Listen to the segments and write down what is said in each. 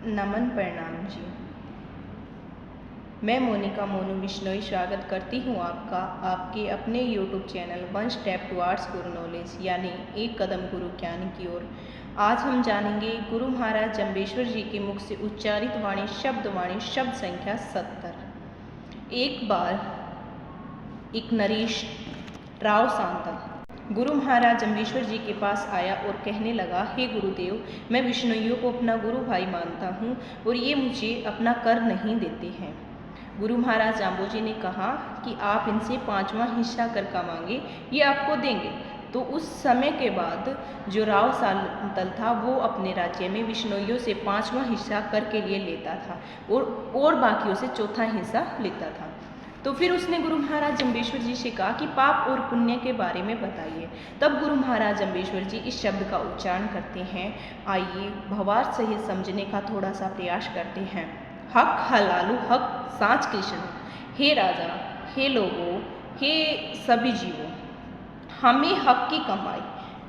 नमन प्रणाम जी। मैं मोनिका मोनू बिश्नोई स्वागत करती हूँ आपका आपके अपने YouTube channel one step towards गुरु नॉलेज यानी एक कदम गुरु ज्ञान की ओर। आज हम जानेंगे गुरु महाराज जंबेश्वर जी के मुख से उच्चारित वाणी शब्द संख्या 70। एक बार एक नरेश राव सांतल गुरु महाराज जंबेश्वर जी के पास आया और कहने लगा, हे गुरुदेव, मैं बिश्नोइयों को अपना गुरु भाई मानता हूँ और ये मुझे अपना कर नहीं देते हैं। गुरु महाराज जाम्बोजी ने कहा कि आप इनसे 5वां हिस्सा कर का मांगे, ये आपको देंगे। तो उस समय के बाद जो राव सांतल था वो अपने राज्य में बिश्नोइयों से 5वां हिस्सा कर के लिए लेता था और बाकियों से चौथा हिस्सा लेता था। तो फिर उसने गुरु महाराज जंबेश्वर जी से कहा कि पाप और पुण्य के बारे में बताइए। तब गुरु महाराज जंबेश्वर जी इस शब्द का उच्चारण करते हैं। आइए भावार्थ सहित समझने का थोड़ा सा प्रयास करते हैं। हक हलालू हक सांच कृष्ण, हे राजा, हे लोगों, हे सभी जीवों, हमें हक की कमाई,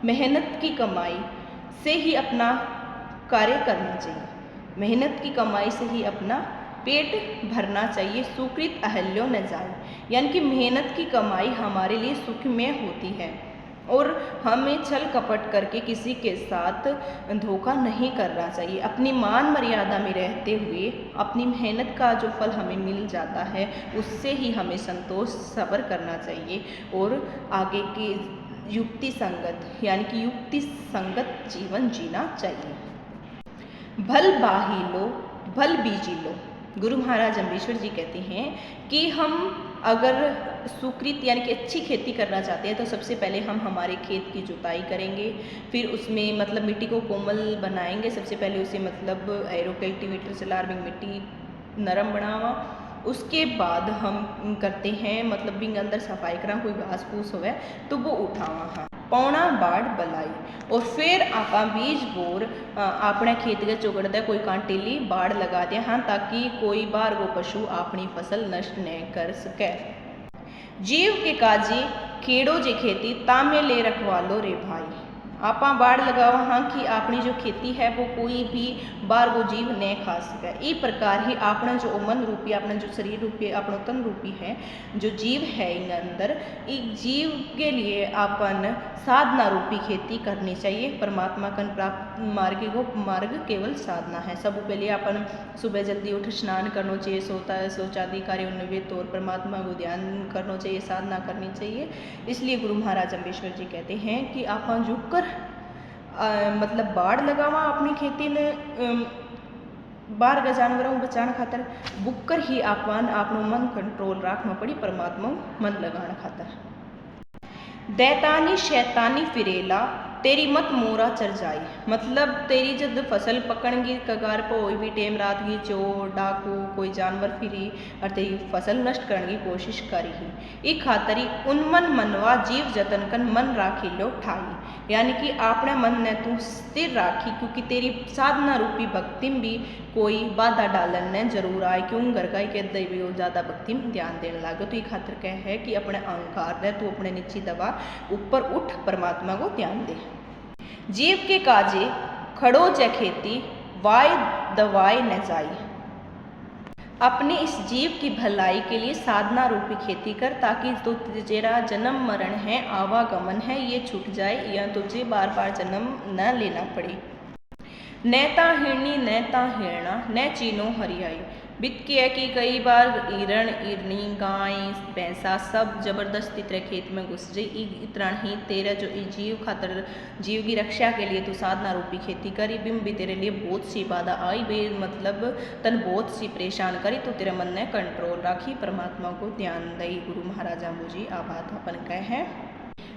मेहनत की कमाई से ही अपना कार्य करना चाहिए। मेहनत की कमाई से ही अपना पेट भरना चाहिए। सुकृत अहल्यो न जाए, यानी कि मेहनत की कमाई हमारे लिए सुखमय होती है और हमें छल कपट करके किसी के साथ धोखा नहीं करना चाहिए। अपनी मान मर्यादा में रहते हुए अपनी मेहनत का जो फल हमें मिल जाता है उससे ही हमें संतोष सब्र करना चाहिए और आगे की युक्ति संगत यानी कि युक्ति संगत जीवन जीना चाहिए। भल बाही लो भल बीजी लो। गुरु महाराज जंबेश्वर जी कहते हैं कि हम अगर सुकृत यानी कि अच्छी खेती करना चाहते हैं तो सबसे पहले हम हमारे खेत की जुताई करेंगे, फिर उसमें मतलब मिट्टी को कोमल बनाएंगे। सबसे पहले उसे मतलब एरो कल्टीवेटर से लार्विंग मिट्टी नरम बनावा। उसके बाद हम करते हैं मतलब बिंग अंदर सफाई करा, कोई घास फूस होवे तो वो उठावा हाँ पौना बाढ़ बलाई और फिर आपा बीज बोर अपने खेत के चुगड़ते कोई कांटेली बाढ़ लगा दिया हाँ ताकि कोई बार वो पशु अपनी फसल नष्ट न कर सके। जीव के काजी खेड़ो जे खेती तामे ले रखवालो रे भाई। आपा बाढ़ लगावा हाँ कि अपनी जो खेती है वो कोई भी बार वो जीव न खा सके। इस प्रकार ही अपना जो मन रूपी अपना जो शरीर रूपी अपना तन रूपी है जो जीव है इन अंदर एक जीव के लिए अपन साधना रूपी खेती करनी चाहिए। परमात्मा कन प्राप्त मार्ग केवल साधना है। सब पहले अपन सुबह जल्दी उठ स्नान करना चाहिए, शौचादि कार्य उन्नवित और परमात्मा को ध्यान करना चाहिए, साधना करनी चाहिए। इसलिए गुरु महाराज जंबेश्वर जी कहते हैं कि अपन झुक कर मतलब बाढ़ लगावा अपनी खेती में बार ग जानवरों बचाने खातर बुक्कर ही अपन अपनो मन कंट्रोल रखना पड़ी, परमात्मा मन लगाने खातर। दैतानी शैतानी फिरेला तेरी मत मोरा चर जाई। मतलब तेरी जब फसल पकड़गी कगार पर कोई भी टेम रात की चोर डाकू कोई जानवर फिरी और तेरी फसल नष्ट करने की कोशिश करी ही ई खातरी उन्मन मनवा जीव जतन कन मन राखी लो ठाई। यानी कि अपने मन ने तू स्थिर राखी क्योंकि तेरी साधना रूपी भक्ति में भी कोई बाधा डालन ने जरूर आए क्यों घर का के देवी और ज़्यादा भक्ति में ध्यान देने लगे। तो ये खातर कह है कि अपने अहंकार ने तू अपने नीची दबा ऊपर उठ परमात्मा को ध्यान दे। जीव के काजे खड़ो जय खेती वाय दवाई न जाई। अपने इस जीव की भलाई के लिए साधना रूपी खेती कर ताकि तो तेरा जन्म मरण है आवागमन है ये छूट जाए या तुझे बार बार जन्म न लेना पड़े। नैता हिरणी नैता हिरणा न चीनो हरियाई। बीत के है कि कई बार हिरण हिरनी गाय भैंसा सब जबरदस्ती तेरे खेत में घुस जाए। इतना ही तेरा जो जीव खातर जीव की रक्षा के लिए तू साधना रूपी खेती करी बिम भी तेरे लिए बहुत सी बाधा आई बे मतलब तन बहुत सी परेशान करी तो तेरे मन ने कंट्रोल राखी परमात्मा को ध्यान दई। गुरु महाराज जाम्बोजी आबाद अपन कह है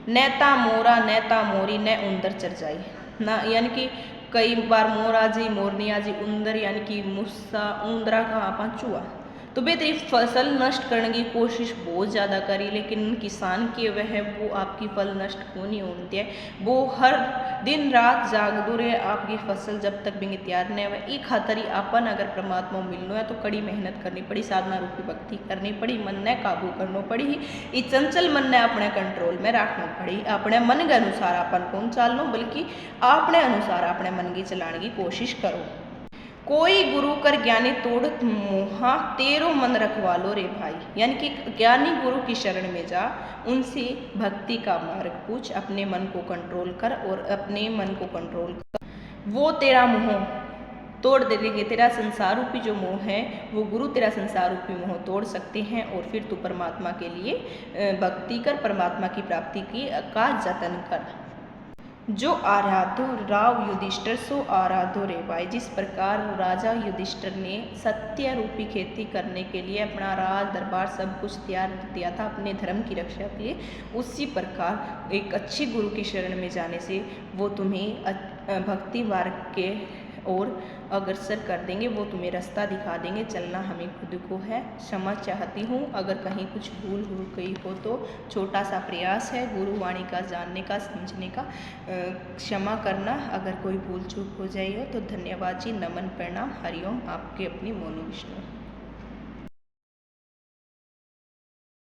नैता मोरा नैता मोरी न उंदर चर जाई ना। यानी कि कई बार मोरा जी मोरनी आजी उंदर यानी कि मुस्सा उंदरा का आपा चूहा तो बे तेरी फसल नष्ट करने की कोशिश बहुत ज़्यादा करी लेकिन किसान के वह वो आपकी फल नष्ट क्यों नहीं होती है। वो हर दिन रात जागदू रहे आपकी फसल जब तक भी तैयार नहीं हुआ। एक खातर ही अपन अगर परमात्मा मिलना है तो कड़ी मेहनत करनी पड़ी, साधना रूपी भक्ति करनी पड़ी, मन ने काबू करना पड़ी। इस चंचल मन ने अपने कंट्रोल में रखना पड़ी। अपने मन के अनुसार अपन कौन चालनो बल्कि अपने अनुसार अपने मन की चलाने की कोशिश करो। कोई गुरु कर ज्ञानी तोड़ मोहा तेरो मन रखवा लो रे भाई। यानी कि ज्ञानी गुरु की शरण में जा, उनसे भक्ति का मार्ग पूछ, अपने मन को कंट्रोल कर और अपने मन को कंट्रोल कर, वो तेरा मोह तोड़ देंगे। तेरा संसार रूपी जो मोह है वो गुरु तेरा संसार रूपी मोह तोड़ सकते हैं और फिर तू परमात्मा के लिए भक्ति कर, परमात्मा की प्राप्ति की का जतन कर। जो आराधो राव युधिष्ठिर सो आराधो रे भाई। जिस प्रकार राजा युधिष्ठिर ने सत्य रूपी खेती करने के लिए अपना राज दरबार सब कुछ तैयार किया था अपने धर्म की रक्षा के लिए, उसी प्रकार एक अच्छी गुरु की शरण में जाने से वो तुम्हें भक्ति मार्ग के और अग्रसर कर देंगे, वो तुम्हें रास्ता दिखा देंगे। चलना हमें खुद को है। क्षमा चाहती हूँ अगर कहीं कुछ भूल हो गई हो तो, छोटा सा प्रयास है गुरुवाणी का जानने का, समझने का। क्षमा करना अगर कोई भूल चूक हो जाए हो तो। धन्यवाद जी, नमन प्रणाम, हरिओम। आपके अपनी मोनू विष्णु।